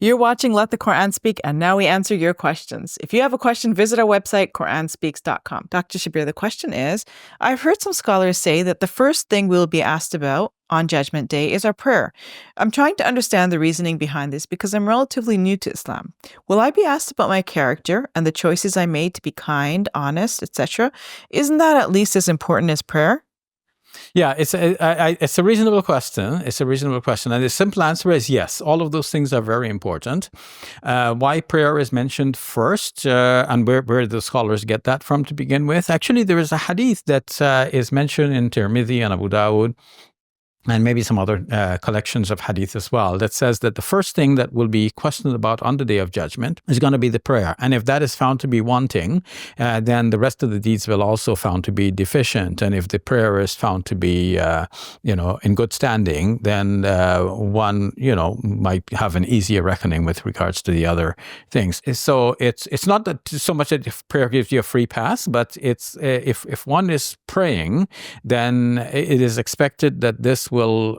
You're watching Let the Quran Speak, and now we answer your questions. If you have a question, visit our website, QuranSpeaks.com. Dr. Shabir, the question is, I've heard some scholars say that the first thing we'll be asked about on Judgment Day is our prayer. I'm trying to understand the reasoning behind this because I'm relatively new to Islam. Will I be asked about my character and the choices I made to be kind, honest, etc.? Isn't that at least as important as prayer? Yeah, it's a reasonable question. It's a reasonable question. And the simple answer is yes. All of those things are very important. Why prayer is mentioned first and where the scholars get that from to begin with. Actually, there is a hadith that is mentioned in Tirmidhi and Abu Dawud, and maybe some other collections of hadith as well, that says that the first thing that will be questioned about on the Day of Judgment is going to be the prayer. And if that is found to be wanting, then the rest of the deeds will also found to be deficient. And if the prayer is found to be, in good standing, then one, might have an easier reckoning with regards to the other things. So it's not that so much that if prayer gives you a free pass, but it's if one is praying, then it is expected that this will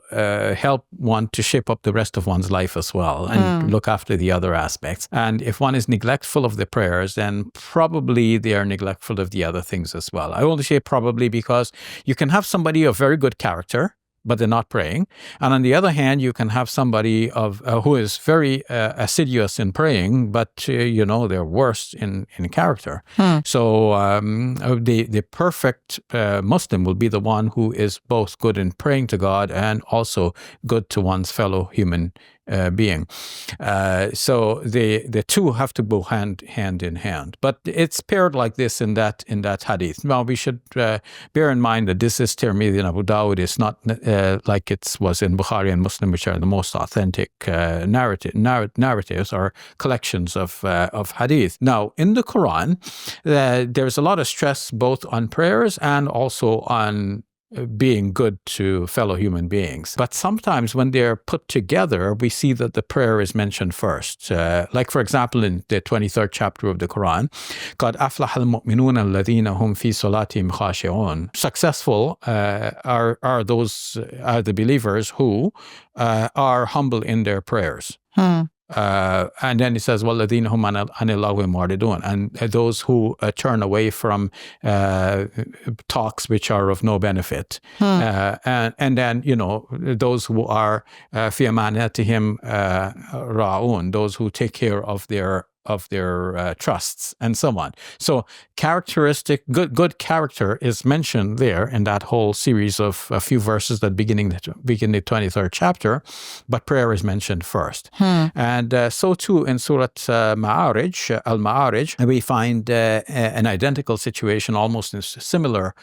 help one to shape up the rest of one's life as well and look after the other aspects. And if one is neglectful of the prayers, then probably they are neglectful of the other things as well. I only say probably because you can have somebody of very good character, but they're not praying. And on the other hand, you can have somebody who is very assiduous in praying, but they're worse in character. So the perfect Muslim will be the one who is both good in praying to God and also good to one's fellow human being. So the two have to go hand in hand. But it's paired like this in that hadith. Now we should bear in mind that this is Tirmidhi and Abu Dawud. It's not like it was in Bukhari and Muslim, which are the most authentic narratives or collections of hadith. Now in the Quran, there's a lot of stress both on prayers and also on being good to fellow human beings. But sometimes when they're put together, we see that the prayer is mentioned first. Like, for example, in the 23rd chapter of the Quran, قَدْ أَفْلَحَ الْمُؤْمِنُونَ الَّذِينَ هُمْ فِي صَلَاتِهِمْ خَاشِعُونَ. Successful are the believers who are humble in their prayers. And then it says, وَالَّذِينَ هُمْ عَنِ اللَّغْوِ مُعْرِضُونَ, and those who turn away from talks which are of no benefit. And then, those who are فِي أَمَانَاتِهِمْ رَاعُونَ, those who take care of their trusts, and so on. So characteristic, good character is mentioned there in that whole series of a few verses that begin the 23rd chapter, but prayer is mentioned first. And so too in Surah Al-Ma'arij, we find an identical situation, almost in similar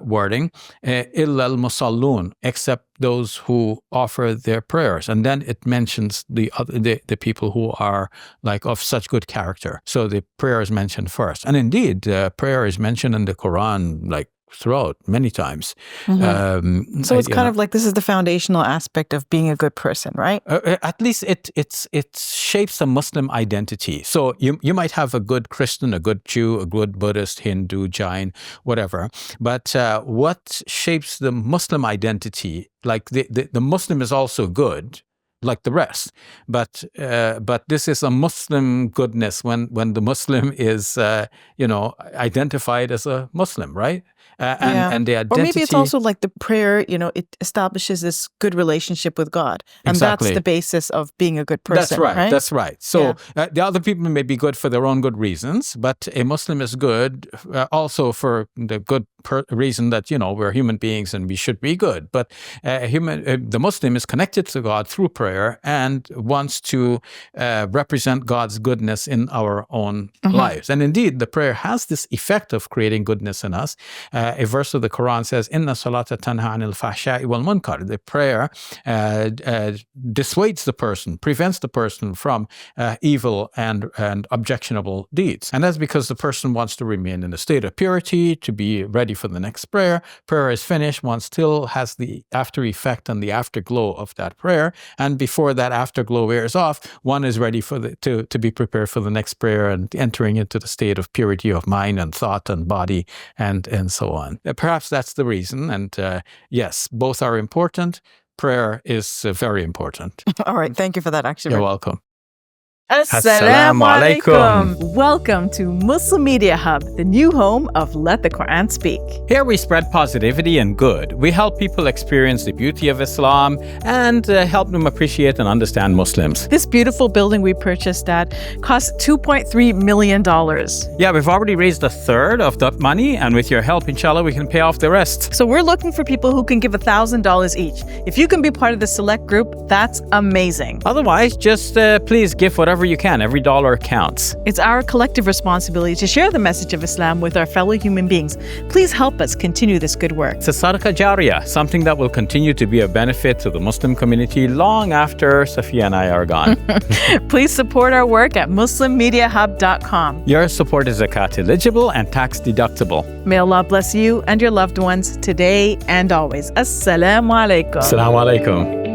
wording, إِلَّا الْمُصَلُّونَ, except those who offer their prayers. And then it mentions the people who are like of such good character. So the prayer is mentioned first. And indeed, prayer is mentioned in the Quran like throughout many times. So it's kind of like this is the foundational aspect of being a good person, right? At least it shapes a Muslim identity. So you might have a good Christian, a good Jew, a good Buddhist, Hindu, Jain, whatever. But what shapes the Muslim identity, like the Muslim is also good, like the rest, but this is a Muslim goodness when the Muslim is identified as a Muslim, right? And the identity. Or maybe it's also like the prayer, it establishes this good relationship with God. And Exactly. That's the basis of being a good person. That's right. So the other people may be good for their own good reasons, but a Muslim is good also for the good reason that, we're human beings and we should be good. But the Muslim is connected to God through prayer and wants to represent God's goodness in our own lives. And indeed, the prayer has this effect of creating goodness in us. A verse of the Quran says, "Inna salata tanha anil fahsha'i wal munkar." The prayer dissuades the person, prevents the person from evil and objectionable deeds. And that's because the person wants to remain in a state of purity, to be ready for the next prayer. Prayer is finished, one still has the after effect and the afterglow of that prayer. And before that afterglow wears off, one is ready for to be prepared for the next prayer and entering into the state of purity of mind and thought and body and so on. Perhaps that's the reason. And yes, both are important. Prayer is very important. All right. Thank you for that, actually. You're welcome. Assalamu Assalamu alaikum. Welcome to Muslim Media Hub, the new home of Let the Quran Speak. Here we spread positivity and good. We help people experience the beauty of Islam and help them appreciate and understand Muslims. This beautiful building we purchased at cost $2.3 million. Yeah, we've already raised a third of that money, and with your help, inshallah, we can pay off the rest. So we're looking for people who can give $1,000 each. If you can be part of the select group, that's amazing. Otherwise, just please give whatever you can. Every dollar counts. It's our collective responsibility to share the message of Islam with our fellow human beings. Please help us continue this good work. It's a sadaqah jariyah, something that will continue to be a benefit to the Muslim community long after Safiya and I are gone. Please support our work at muslimmediahub.com. Your support is zakat eligible and tax deductible. May Allah bless you and your loved ones today and always. Assalamu alaikum. Assalamu alaikum.